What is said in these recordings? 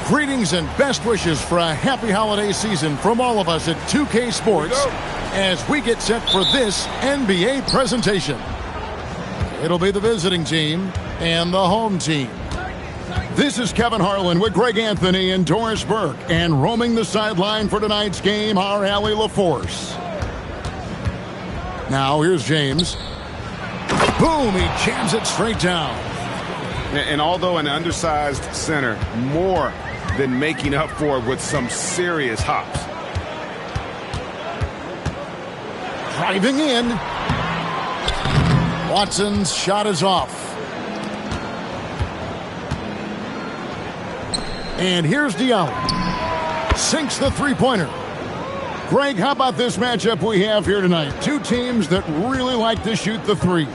Greetings and best wishes for a happy holiday season from all of us at 2K Sports as we get set for this NBA presentation. It'll be the visiting team and the home team. This is Kevin Harlan with Greg Anthony and Doris Burke, and roaming the sideline for tonight's game, our Allie LaForce. Now here's James. Boom, he jams it straight down. And although an undersized center, more than making up for it with some serious hops. Driving in. Watson's shot is off. And here's Diallo. Sinks the three-pointer. Greg, how about this matchup we have here tonight? Two teams that really like to shoot the three.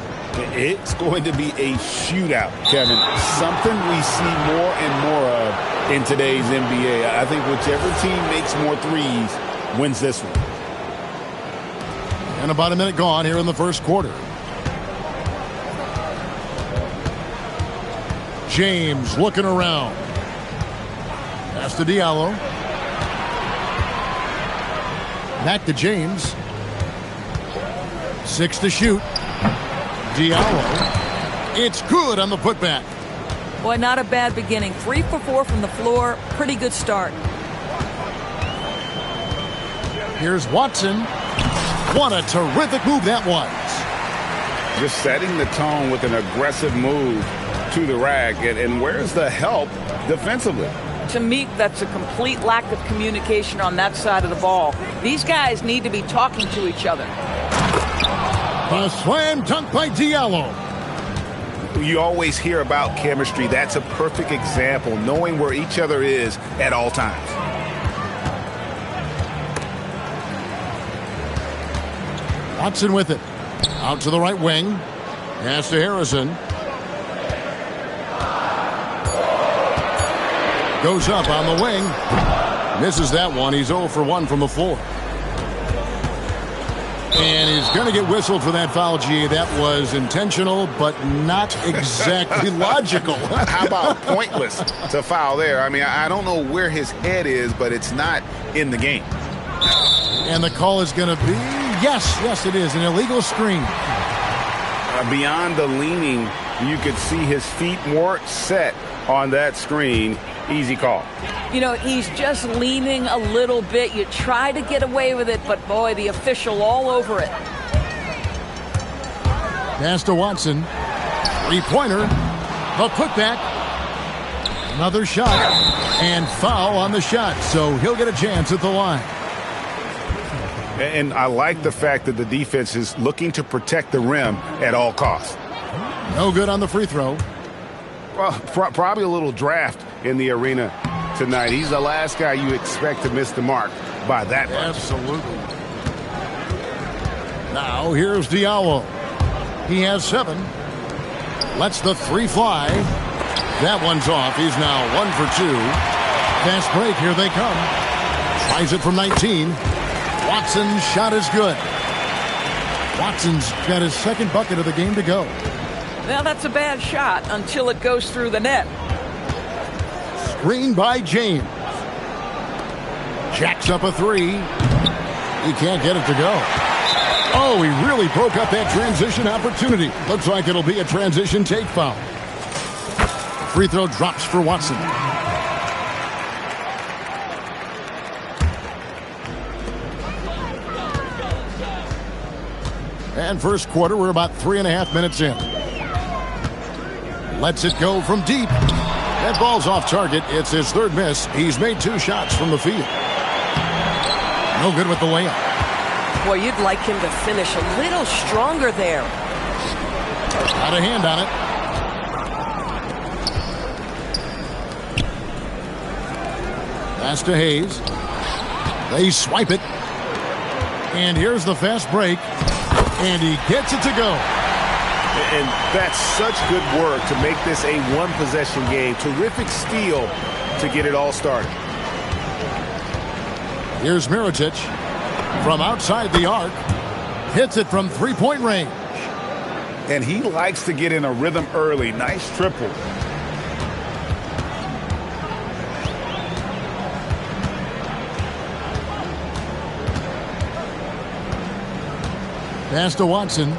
It's going to be a shootout, Kevin. Something we see more and more of in today's NBA. I think whichever team makes more threes wins this one. And about a minute gone here in the first quarter. James looking around. Pass to Diallo. Back to James. 6 to shoot. Diallo. It's good on the putback. Boy, not a bad beginning. 3 for 4 from the floor. Pretty good start. Here's Watson. What a terrific move that was. Just setting the tone with an aggressive move to the rack. And where's the help defensively? To me, that's a complete lack of communication on that side of the ball. These guys need to be talking to each other. A slam dunk by Diallo. You always hear about chemistry. That's a perfect example, knowing where each other is at all times. Watson with it. Out to the right wing. Pass to Harrison. Goes up on the wing. Misses that one. He's 0 for 1 from the floor. And he's going to get whistled for that foul, G. That was intentional, but not exactly logical. How about pointless to foul there? I mean, I don't know where his head is, but it's not in the game. And the call is going to be, yes, it is, an illegal screen. Beyond the leaning, you could see his feet more set on that screen. Easy call. You know, he's just leaning a little bit. You try to get away with it, but boy, the official all over it. Pass to Watson. Three-pointer. The putback. Another shot. And foul on the shot, so he'll get a chance at the line. And I like the fact that the defense is looking to protect the rim at all costs. No good on the free throw. Well, probably a little draft in the arena tonight. He's the last guy you expect to miss the mark by that much. Absolutely. Now here's Diallo. He has 7. Lets the 3 fly. That one's off. He's now 1 for 2. Fast break. Here they come. Tries it from 19. Watson's shot is good. Watson's got his second bucket of the game to go. Well, that's a bad shot until it goes through the net. Screen by James. Jacks up a 3. He can't get it to go. Oh, he really broke up that transition opportunity. Looks like it'll be a transition take foul. Free throw drops for Watson. And first quarter, we're about 3.5 minutes in. Lets it go from deep. That ball's off target. It's his 3rd miss. He's made 2 shots from the field. No good with the layup. Boy, you'd like him to finish a little stronger there. Got a hand on it. Pass to Hayes. They swipe it. And here's the fast break. And he gets it to go. And that's such good work to make this a one-possession game. Terrific steal to get it all started. Here's Mirotic from outside the arc. Hits it from three-point range. And he likes to get in a rhythm early. Nice triple. Pass to Watson.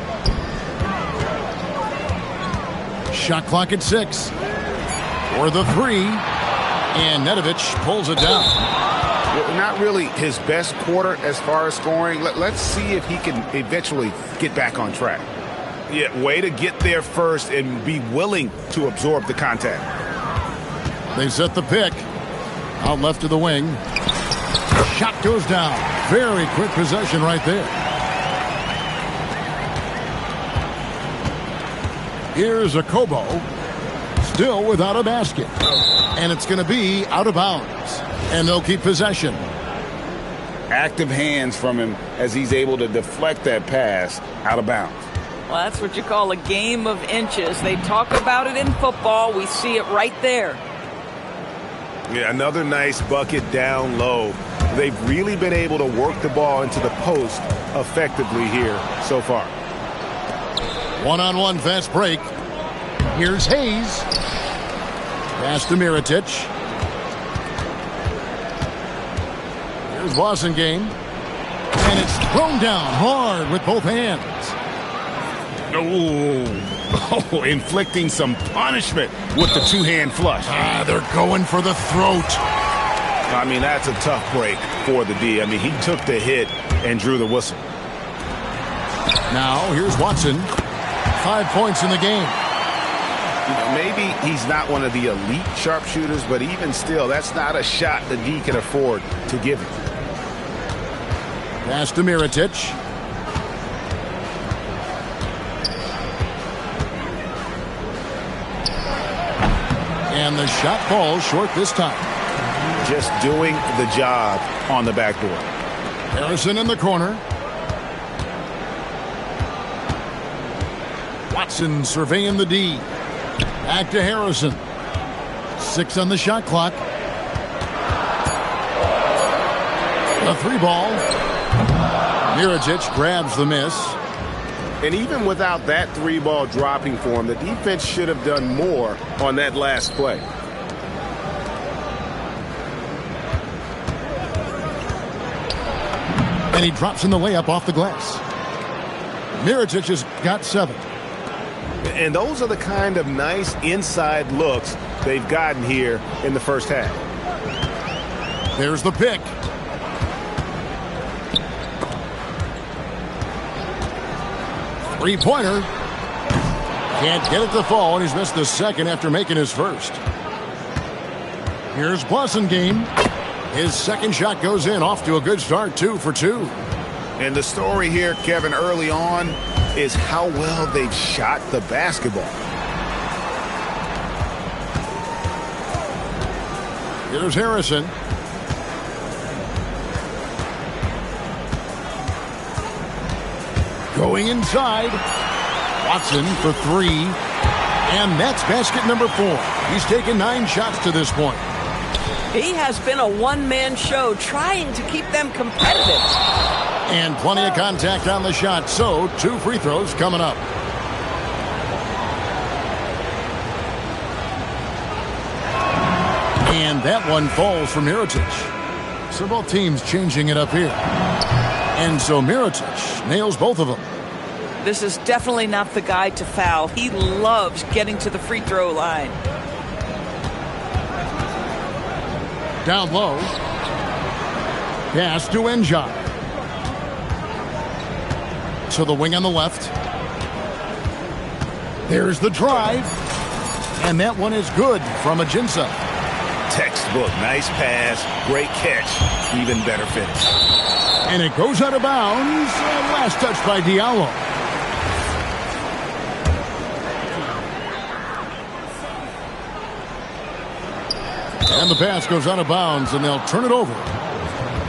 Shot clock at 6. For the 3. And Nedovic pulls it down. Well, not really his best quarter as far as scoring. Let's see if he can eventually get back on track. Yeah, way to get there first and be willing to absorb the contact. They set the pick. Out left to the wing. Shot goes down. Very quick possession right there. Here's a Kobo. Still without a basket. And it's going to be out of bounds. And they'll keep possession. Active hands from him as he's able to deflect that pass out of bounds. Well, that's what you call a game of inches. They talk about it in football. We see it right there. Yeah, another nice bucket down low. They've really been able to work the ball into the post effectively here so far. One-on-one fast break. Here's Hayes. Pass to Mirotic. Here's Blasingame. And it's thrown down hard with both hands. Oh, inflicting some punishment with the two-hand flush. They're going for the throat. I mean, that's a tough break for the D. I mean, he took the hit and drew the whistle. Now, here's Watson. 5 points in the game. You know, maybe he's not one of the elite sharpshooters, but even still, that's not a shot the D can afford to give him. Pass to Mirotic. And the shot falls short this time. Just doing the job on the backboard. Harrison in the corner. Watson surveying the D. Back to Harrison. 6 on the shot clock. The 3 ball. Mirotic grabs the miss. And even without that 3 ball dropping for him, the defense should have done more on that last play. And he drops in the layup off the glass. Mirotic has got 7. And those are the kind of nice inside looks they've gotten here in the first half. There's the pick. Three-pointer. Can't get it to fall, and he's missed the second after making his first. Here's Blasingame. His second shot goes in, off to a good start, 2 for 2. And the story here, Kevin, early on is how well they've shot the basketball. Here's Harrison. Going inside. Watson for 3. And that's basket number 4. He's taken 9 shots to this point. He has been a one-man show trying to keep them competitive. And plenty of contact on the shot, so 2 free throws coming up. And that one falls for Mirotic. So both teams changing it up here. And so Mirotic nails both of them. This is definitely not the guy to foul. He loves getting to the free throw line. Down low. Pass to Enjai. To the wing on the left. There's the drive. And that one is good from Ajinça. Textbook, nice pass, great catch, even better finish. And it goes out of bounds. And last touch by Diallo. And the pass goes out of bounds, and they'll turn it over.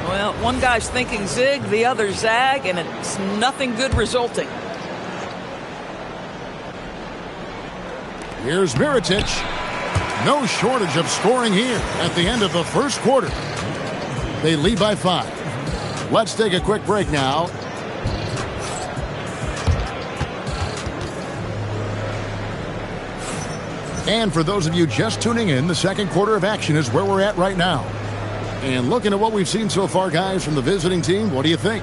Well, one guy's thinking zig, the other zag, and it's nothing good resulting. Here's Mirotic. No shortage of scoring here at the end of the first quarter. They lead by 5. Let's take a quick break now. And for those of you just tuning in, the second quarter of action is where we're at right now. And looking at what we've seen so far, guys, from the visiting team, what do you think?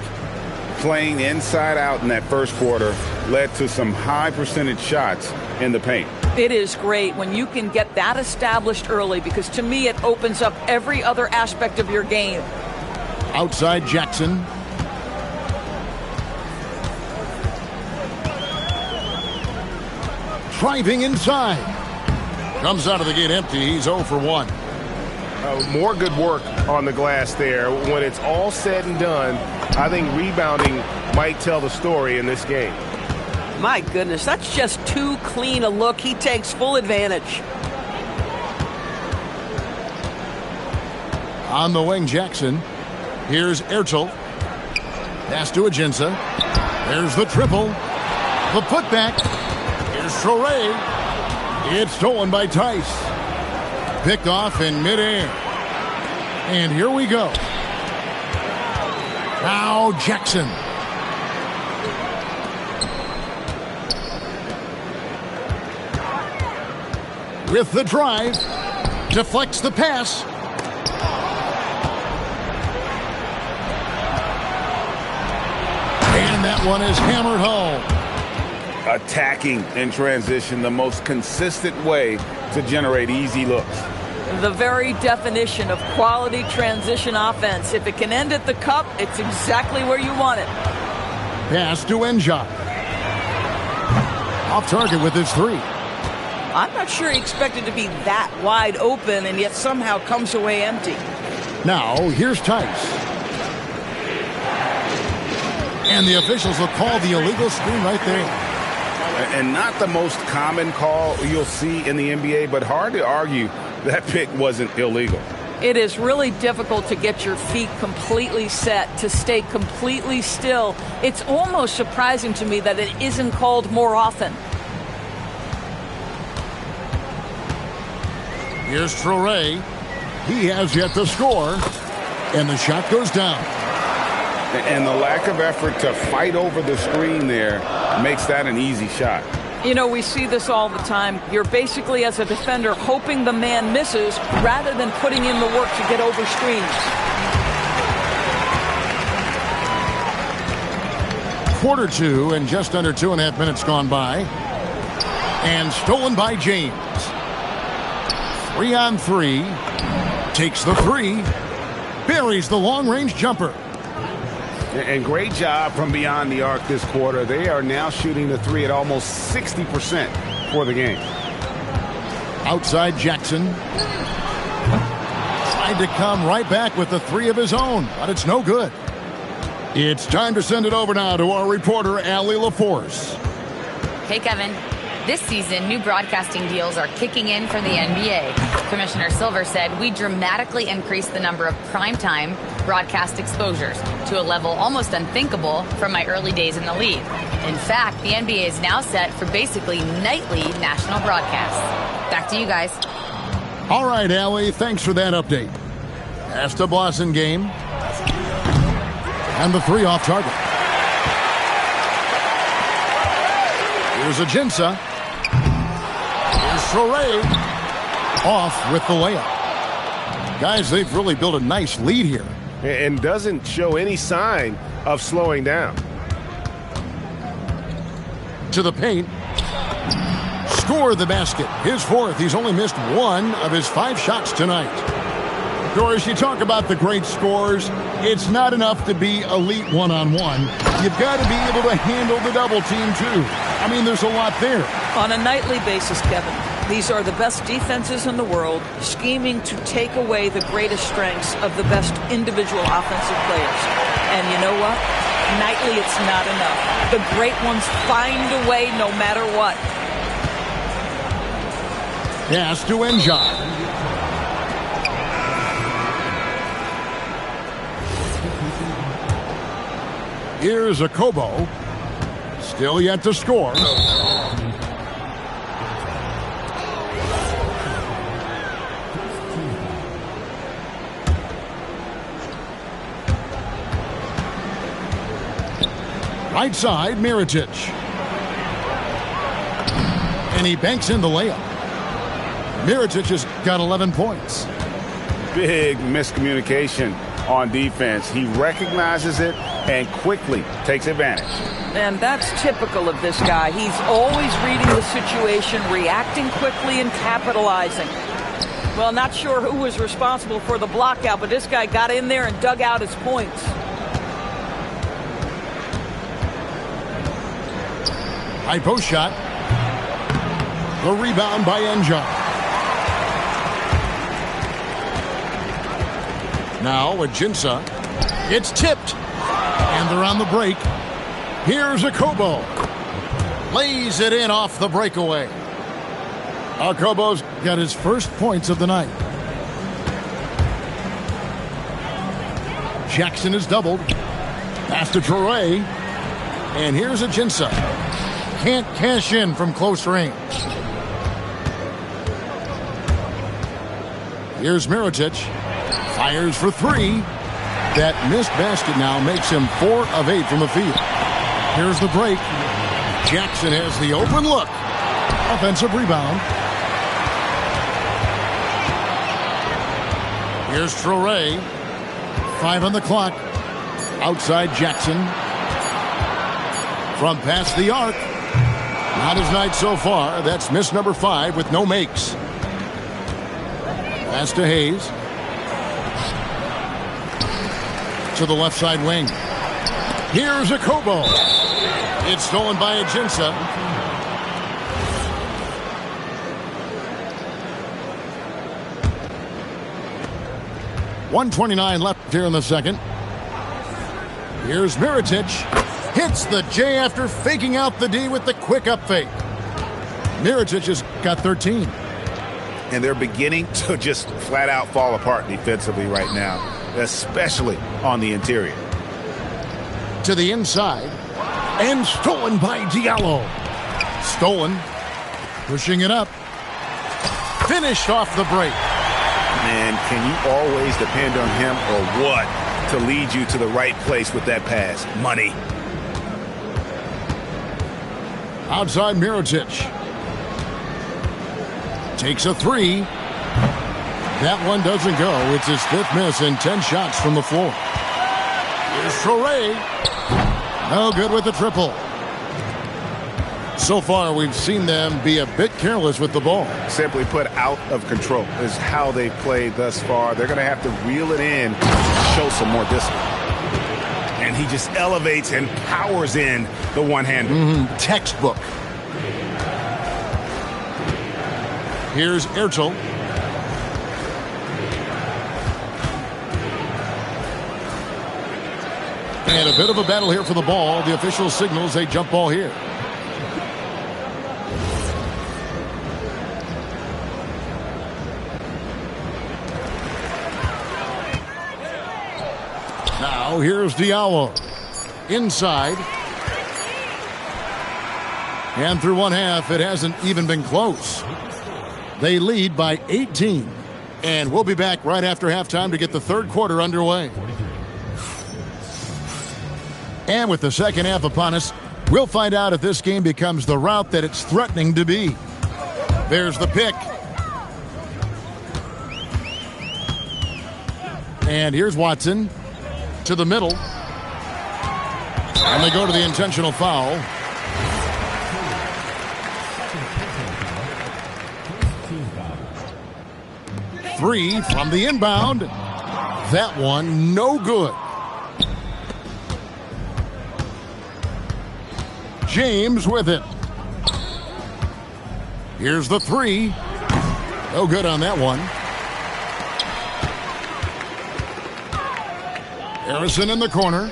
playing inside out in that first quarter led to some high percentage shots in the paint. It is great when you can get that established early, because to me it opens up every other aspect of your game. Outside Jackson. Driving inside. Comes out of the gate empty. He's 0 for 1. More good work on the glass there. When it's all said and done, I think rebounding might tell the story in this game. My goodness, that's just too clean a look. He takes full advantage. On the wing, Jackson. Here's Ertel. Pass to Ajinça. There's the triple. The putback. Here's Traore. It's stolen by Tice. Picked off in midair. And here we go. Now Jackson. With the drive. Deflects the pass. And that one is hammered home. Attacking in transition, the most consistent way to generate easy looks. The very definition of quality transition offense. If it can end at the cup, it's exactly where you want it. Pass to Enja. Off target with his 3. I'm not sure he expected to be that wide open and yet somehow comes away empty. Now, here's Tice. And the officials will call the illegal screen right there. And not the most common call you'll see in the NBA, but hard to argue that pick wasn't illegal. It is really difficult to get your feet completely set, to stay completely still. It's almost surprising to me that it isn't called more often. Here's Traore. He has yet to score. And the shot goes down. And the lack of effort to fight over the screen there makes that an easy shot. You know, we see this all the time. You're basically, as a defender, hoping the man misses rather than putting in the work to get over screens. Quarter 2 and just under 2.5 minutes gone by. And stolen by James. 3 on 3. Takes the 3. Buries the long-range jumper. And great job from beyond the arc this quarter. They are now shooting the 3 at almost 60% for the game. Outside Jackson. Tried to come right back with the 3 of his own, but it's no good. It's time to send it over now to our reporter, Allie LaForce. Hey, Kevin. This season, new broadcasting deals are kicking in for the NBA. Commissioner Silver said we dramatically increased the number of primetime broadcast exposures to a level almost unthinkable from my early days in the league. In fact, the NBA is now set for basically nightly national broadcasts. Back to you guys. All right, Allie, thanks for that update. Pass to Blasingame. And the 3 off target. Here's Ajinça. Here's Traore. Off with the layup. Guys, they've really built a nice lead here. And doesn't show any sign of slowing down. To the paint. Score the basket. His 4th. He's only missed 1 of his 5 shots tonight. Of course, you talk about the great scores. It's not enough to be elite one-on-one. You've got to be able to handle the double team, too. I mean, there's a lot there. On a nightly basis, Kevin, these are the best defenses in the world, scheming to take away the greatest strengths of the best individual offensive players. And you know what? Nightly, it's not enough. The great ones find a way no matter what. Pass to Enja. Here's Akobo. Still yet to score. Right side, Mirotic. And he banks in the layup. Mirotic has got 11 points. Big miscommunication on defense. He recognizes it and quickly takes advantage. And that's typical of this guy. He's always reading the situation, reacting quickly, and capitalizing. Well, not sure who was responsible for the block out, but this guy got in there and dug out his points. High post shot. The rebound by Enjar. Now Ajinça. It's tipped. And they're on the break. Here's Akobo. Lays it in off the breakaway. Akobo's got his first points of the night. Jackson is doubled. Pass to Traore. And here's Ajinça. Can't cash in from close range. Here's Mirotic. Fires for three. That missed basket now makes him 4 of 8 from the field. Here's the break. Jackson has the open look. Offensive rebound. Here's Traore. 5 on the clock. Outside Jackson. From past the arc. Not his night so far. That's miss number 5 with no makes. Pass to Hayes. To the left side wing. Here's Akobo. It's stolen by Ajinça. .129 left here in the second. Here's Mirotic. Hits the J after faking out the D with the quick up fake. Mirotic has got 13. And they're beginning to just flat out fall apart defensively right now, especially on the interior. To the inside. And stolen by Diallo. Stolen. Pushing it up. Finished off the break. Man, can you always depend on him or what to lead you to the right place with that pass? Money. Outside Mirotic. Takes a 3. That one doesn't go. It's his 5th miss in 10 shots from the floor. Here's Traore. No good with the triple. So far, we've seen them be a bit careless with the ball. Simply put, out of control is how they played thus far. They're going to have to reel it in, show some more discipline. And he just elevates and powers in the one-hander. Textbook. Here's Ertel. And a bit of a battle here for the ball. The official signals a jump ball here. Now here's Diallo. Inside. And through one half, it hasn't even been close. They lead by 18. And we'll be back right after halftime to get the third quarter underway. And with the second half upon us, we'll find out if this game becomes the route that it's threatening to be. There's the pick. And here's Watson to the middle. And they go to the intentional foul. Three from the inbound. That one no good. James with it. Here's the 3. No good on that one. Harrison in the corner.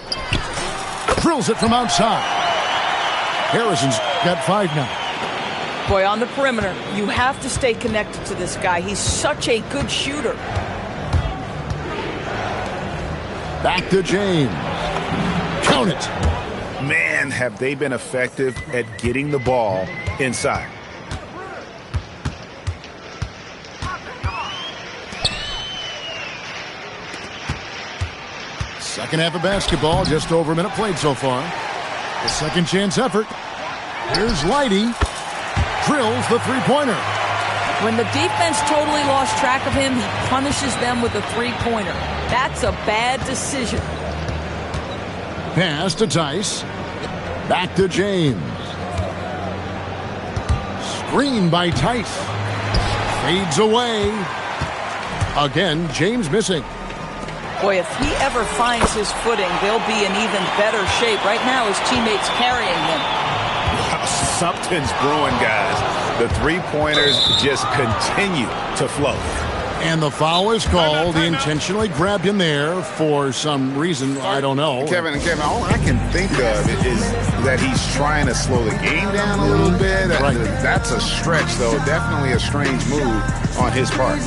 Drills it from outside. Harrison's got 5 now. Boy, on the perimeter, you have to stay connected to this guy. He's such a good shooter. Back to James. Count it. Man, have they been effective at getting the ball inside. Second half of basketball, just over a minute played so far. The second chance effort. Here's Lighty. Drills the three-pointer. When the defense totally lost track of him, he punishes them with a three-pointer. That's a bad decision. Pass to Tice. Back to James. Screen by Tice. Fades away. Again, James missing. Boy, if he ever finds his footing, they'll be in even better shape. Right now, his teammates carrying him. Something's brewing, guys. The three-pointers just continue to flow. And the foul is called. He intentionally grabbed him there for some reason. I don't know. Kevin, all I can think of is that he's trying to slow the game down a little bit. Right. That's a stretch, though. Definitely a strange move on his part.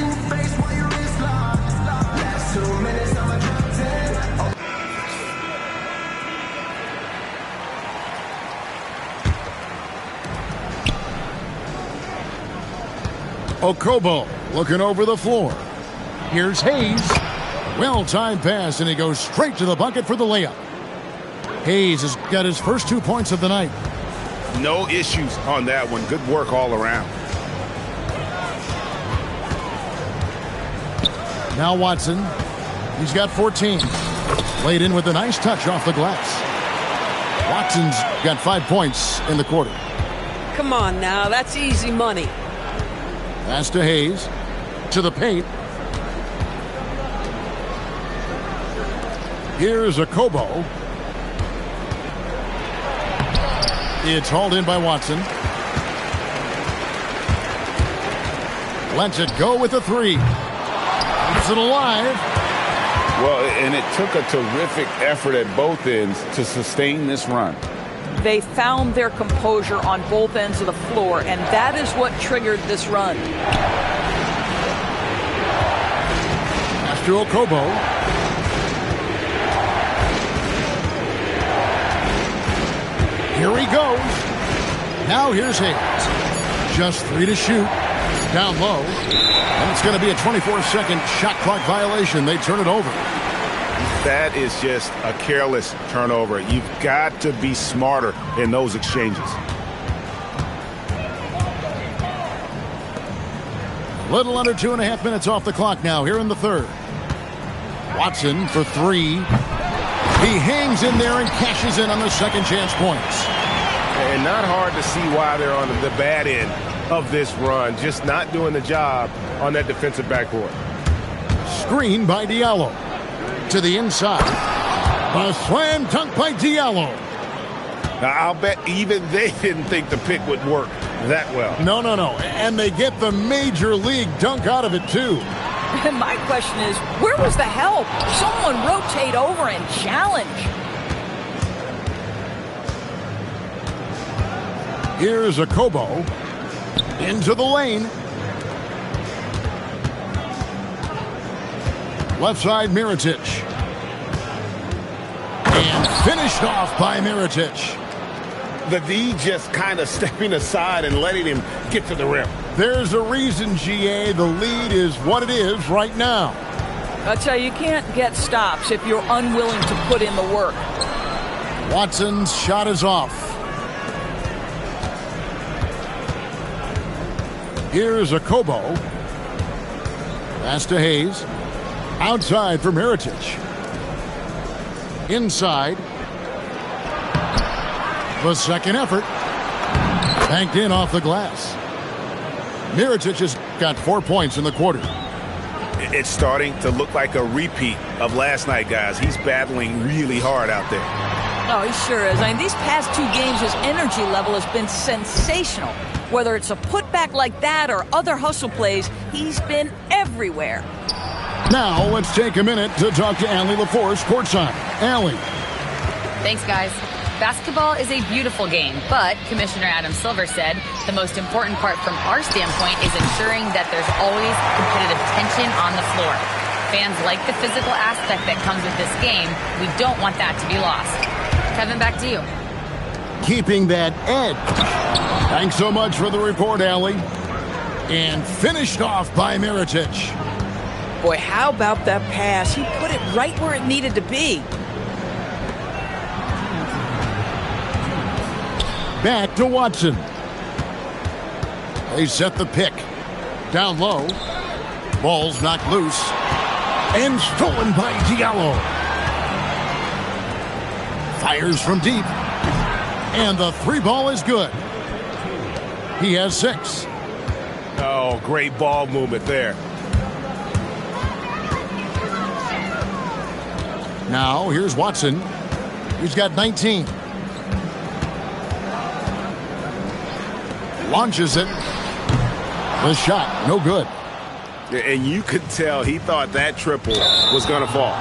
Okobo looking over the floor. Here's Hayes. Well-timed pass, and he goes straight to the bucket for the layup. Hayes has got his first 2 points of the night. No issues on that one. Good work all around. Now Watson. He's got 14. Laid in with a nice touch off the glass. Watson's got 5 points in the quarter. Come on now, that's easy money. Pass to Hayes. To the paint. Here's Okobo. It's hauled in by Watson. Lets it go with a three. Keeps it alive. Well, and it took a terrific effort at both ends to sustain this run. They found their composure on both ends of the floor, and that is what triggered this run. After Okobo. Here he goes. Now here's Hayes. Just 3 to shoot. Down low. And it's going to be a 24-second shot clock violation. They turn it over. That is just a careless turnover. You've got to be smarter in those exchanges. Little under 2.5 minutes off the clock now here in the third. Watson for 3. He hangs in there and cashes in on the second chance points. And not hard to see why they're on the bad end of this run. Just not doing the job on that defensive backcourt. Screen by Diallo. To the inside. A slam dunk by Diallo. Now, I'll bet even they didn't think the pick would work that well. No. And they get the major league dunk out of it, too. My question is, where was the help? Someone rotate over and challenge. Here's Okobo. Into the lane. Left side, Mirotic. And finished off by Mirotic. The D just kind of stepping aside and letting him get to the rim. There's a reason, GA. The lead is what it is right now. I tell you can't get stops if you're unwilling to put in the work. Watson's shot is off. Here's Okobo. Pass to Hayes. Outside for Mirotic. Inside. The second effort. Banked in off the glass. Mirotic has got 4 points in the quarter. It's starting to look like a repeat of last night, guys. He's battling really hard out there. Oh, he sure is. I mean, these past 2 games, his energy level has been sensational. Whether it's a putback like that or other hustle plays, he's been everywhere. Now, let's take a minute to talk to Allie LaForce courtside. Allie. Thanks, guys. Basketball is a beautiful game, but Commissioner Adam Silver said the most important part from our standpoint is ensuring that there's always competitive tension on the floor. Fans like the physical aspect that comes with this game. We don't want that to be lost. Kevin, back to you. Keeping that edge. Thanks so much for the report, Allie. And finished off by Mirotic. Boy, how about that pass? He put it right where it needed to be. Back to Watson. They set the pick. Down low. Ball's knocked loose. And stolen by Diallo. Fires from deep. And the three ball is good. He has 6. Oh, great ball movement there. Now, here's Watson. He's got 19. Launches it. The shot, no good. And you could tell he thought that triple was going to fall.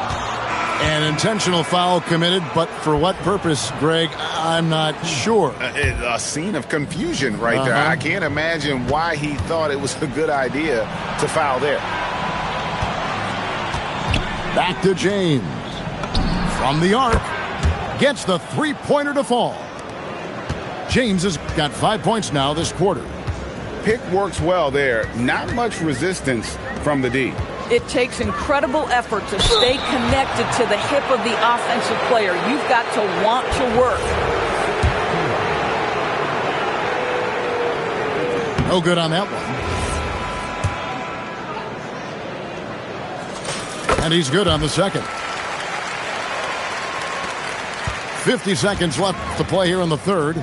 An intentional foul committed, but for what purpose, Greg, I'm not sure. A scene of confusion right there. I can't imagine why he thought it was a good idea to foul there. Back to James. From the arc. Gets the three-pointer to fall. James has got 5 points now this quarter. Pick works well there. Not much resistance from the D. It takes incredible effort to stay connected to the hip of the offensive player. You've got to want to work. No good on that one. And he's good on the second. 50 seconds left to play here in the third.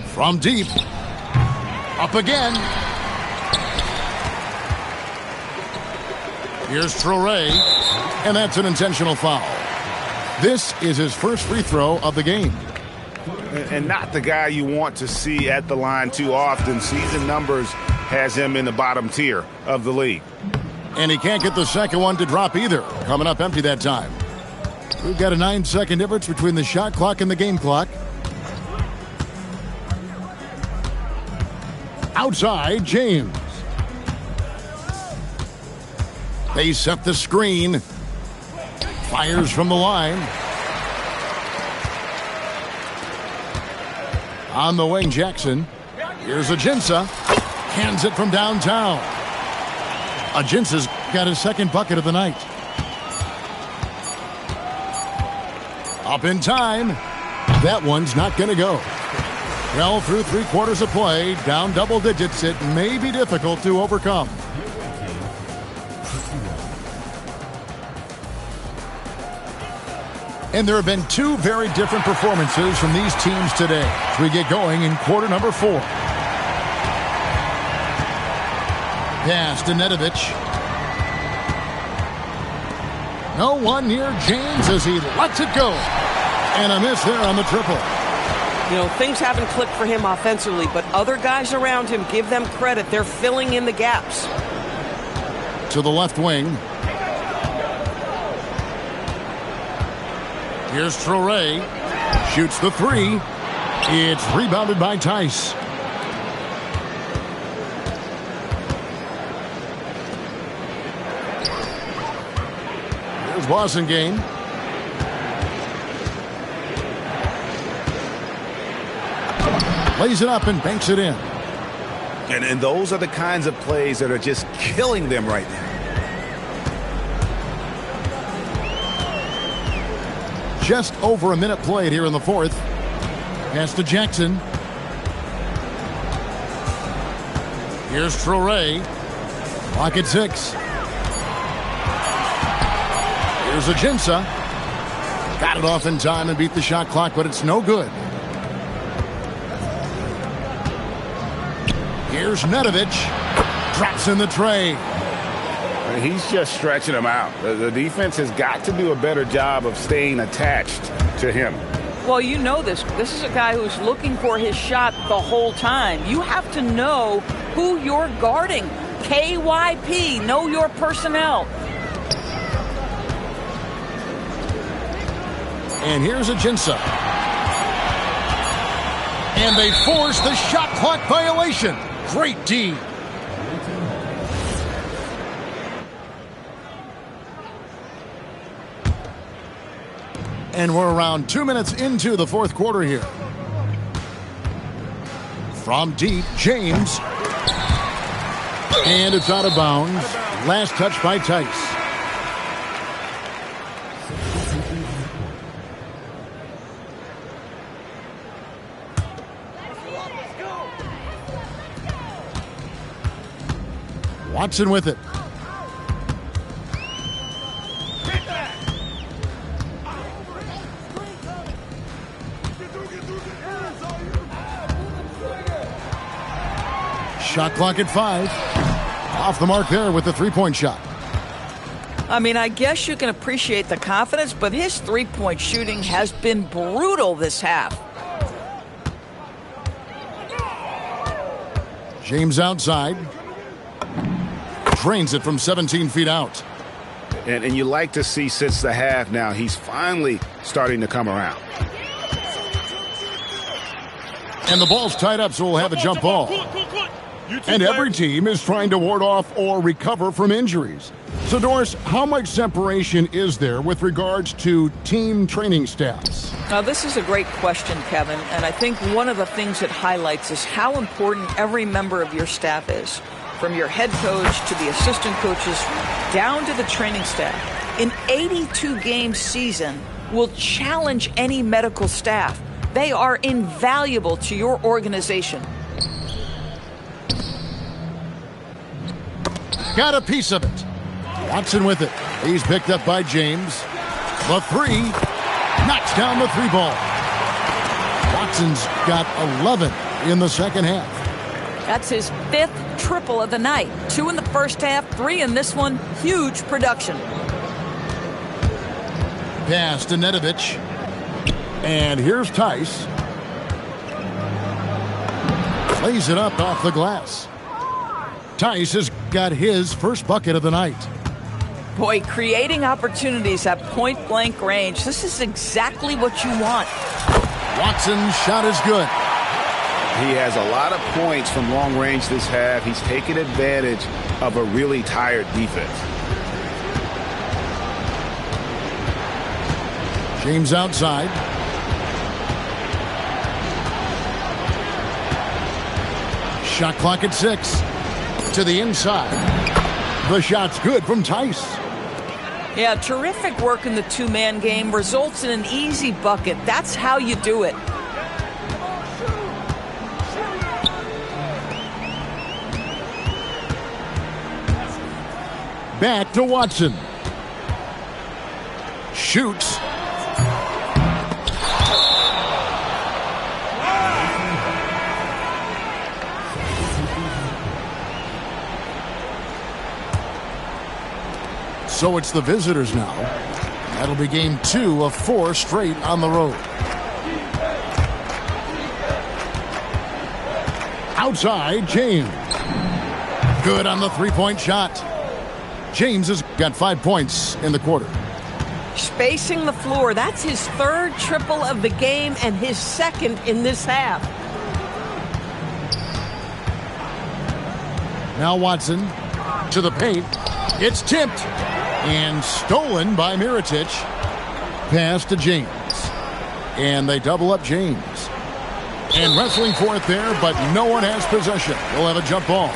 From deep. Up again. Here's Traoré. And that's an intentional foul. This is his first free throw of the game. And not the guy you want to see at the line too often. Season numbers has him in the bottom tier of the league. And he can't get the second one to drop either. Coming up empty that time. We've got a 9-second difference between the shot clock and the game clock. Outside, James. They set the screen. Fires from the line. On the wing, Jackson. Here's Ajinça. Hands it from downtown. Ajinça's got his second bucket of the night. Up in time. That one's not going to go. Well, through 3 quarters of play, down double digits, it may be difficult to overcome. And there have been 2 very different performances from these teams today as we get going in quarter number 4. Pass to Nedovic. No one near James as he lets it go. And a miss there on the triple. You know, things haven't clicked for him offensively, but other guys around him, give them credit. They're filling in the gaps. To the left wing. Here's Traoré. Shoots the 3. It's rebounded by Tice. Here's Wasengame. Lays it up and banks it in. And those are the kinds of plays that are just killing them right now. Just over a minute played here in the fourth. Pass to Jackson. Here's Traoré. Clock at 6. Here's Ajinça. Got it off in time and beat the shot clock, but it's no good. Here's Nedovic. Drops in the tray. He's just stretching him out. The defense has got to do a better job of staying attached to him. Well, you know this. This is a guy who's looking for his shot the whole time. You have to know who you're guarding. KYP, know your personnel. And here's Ajinça. And they force the shot clock violation. Great D. And we're around 2 minutes into the fourth quarter here. From deep, James. And it's out of bounds. Last touch by Tice. Watson with it. Shot clock at 5. Off the mark there with the three-point shot. I mean, I guess you can appreciate the confidence, but his three-point shooting has been brutal this half. James outside. Drains it from 17 feet out. And you like to see since the half now, he's finally starting to come around. And the ball's tied up, so we'll have a jump ball. And every team is trying to ward off or recover from injuries. So, Doris, how much separation is there with regards to team training staffs? Now, this is a great question, Kevin, and I think one of the things it highlights is how important every member of your staff is, from your head coach to the assistant coaches down to the training staff. An 82-game season will challenge any medical staff. They are invaluable to your organization. Got a piece of it. Watson with it. He's picked up by James. The three. Knocks down the three ball. Watson's got 11 in the second half. That's his 5th triple of the night. 2 in the first half, 3 in this one. Huge production. Pass to Nedovic. And here's Tice. Lays it up off the glass. Tice has got his first bucket of the night. Boy, creating opportunities at point-blank range. This is exactly what you want. Watson's shot is good. He has a lot of points from long range this half. He's taken advantage of a really tired defense. James outside. Shot clock at 6. To the inside. The shot's good from Tice. Yeah, terrific work in the two-man game results in an easy bucket. That's how you do it. Back to Watson. Shoots. So it's the visitors now. That'll be game 2 of 4 straight on the road. Outside, James. Good on the three-point shot. James has got 5 points in the quarter. Spacing the floor. That's his 3rd triple of the game and his 2nd in this half. Now Watson to the paint. It's tipped and stolen by Mirotic. Pass to James. And they double up James. And wrestling for it there, but no one has possession. We'll have a jump ball.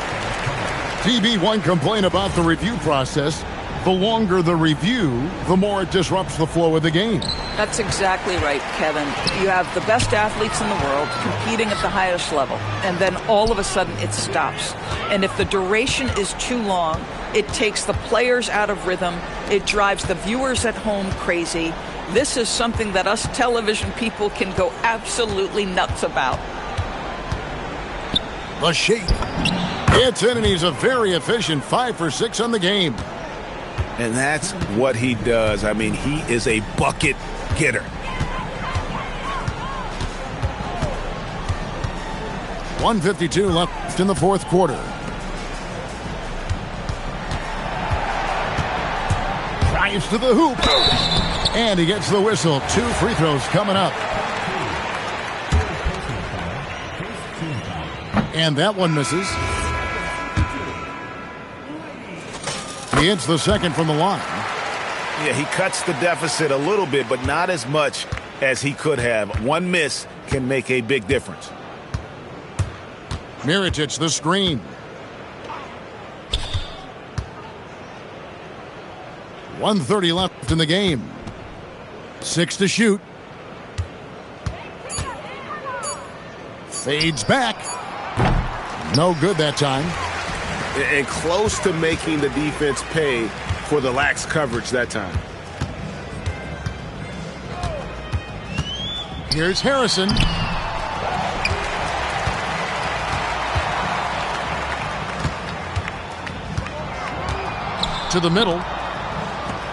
TB1 complain about the review process. The longer the review, the more it disrupts the flow of the game. That's exactly right, Kevin. You have the best athletes in the world competing at the highest level, and then all of a sudden it stops. And if the duration is too long, it takes the players out of rhythm. It drives the viewers at home crazy. This is something that us television people can go absolutely nuts about. The shake. It's in, and he's a very efficient 5 for 6 on the game. And that's what he does. I mean, he is a bucket getter. .152 left in the fourth quarter. Drives to the hoop. And he gets the whistle. 2 free throws coming up. And that one misses. He hits the second from the line. Yeah, he cuts the deficit a little bit, but not as much as he could have. One miss can make a big difference. Mirotic, the screen. .130 left in the game. 6 to shoot. Fades back. No good that time. and close to making the defense pay for the lax coverage that time. Here's Harrison. To the middle.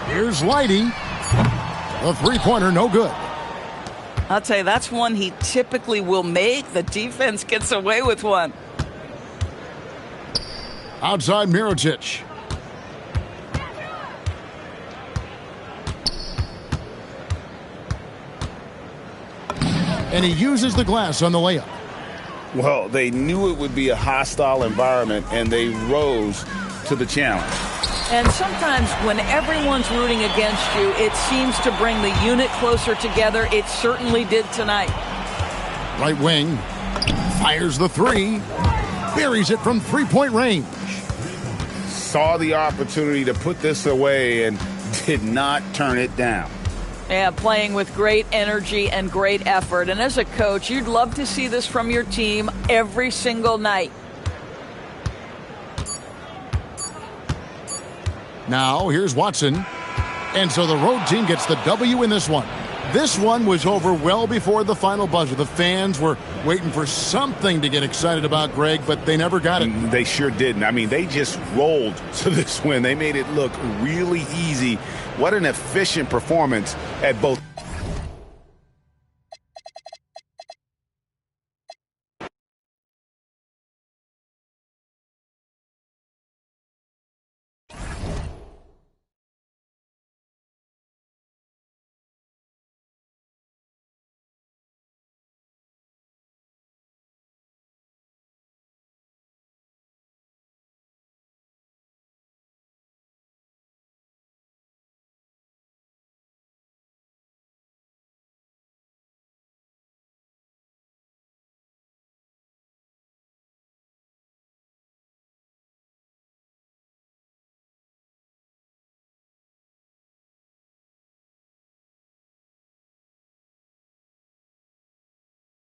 Here's Lighty. A three-pointer, no good. I'll tell you, that's one he typically will make. The defense gets away with one. Outside Mirotic. And he uses the glass on the layup. Well, they knew it would be a hostile environment, and they rose to the challenge. And sometimes when everyone's rooting against you, it seems to bring the unit closer together. It certainly did tonight. Right wing. Fires the three. Buries it from three-point range. Saw the opportunity to put this away and did not turn it down. Yeah, playing with great energy and great effort. And as a coach, you'd love to see this from your team every single night. Now, here's Watson. And so the road team gets the W in this one. This one was over well before the final buzzer. The fans were waiting for something to get excited about, Greg, but they never got it. They sure didn't. I mean, they just rolled to this win. They made it look really easy. What an efficient performance at both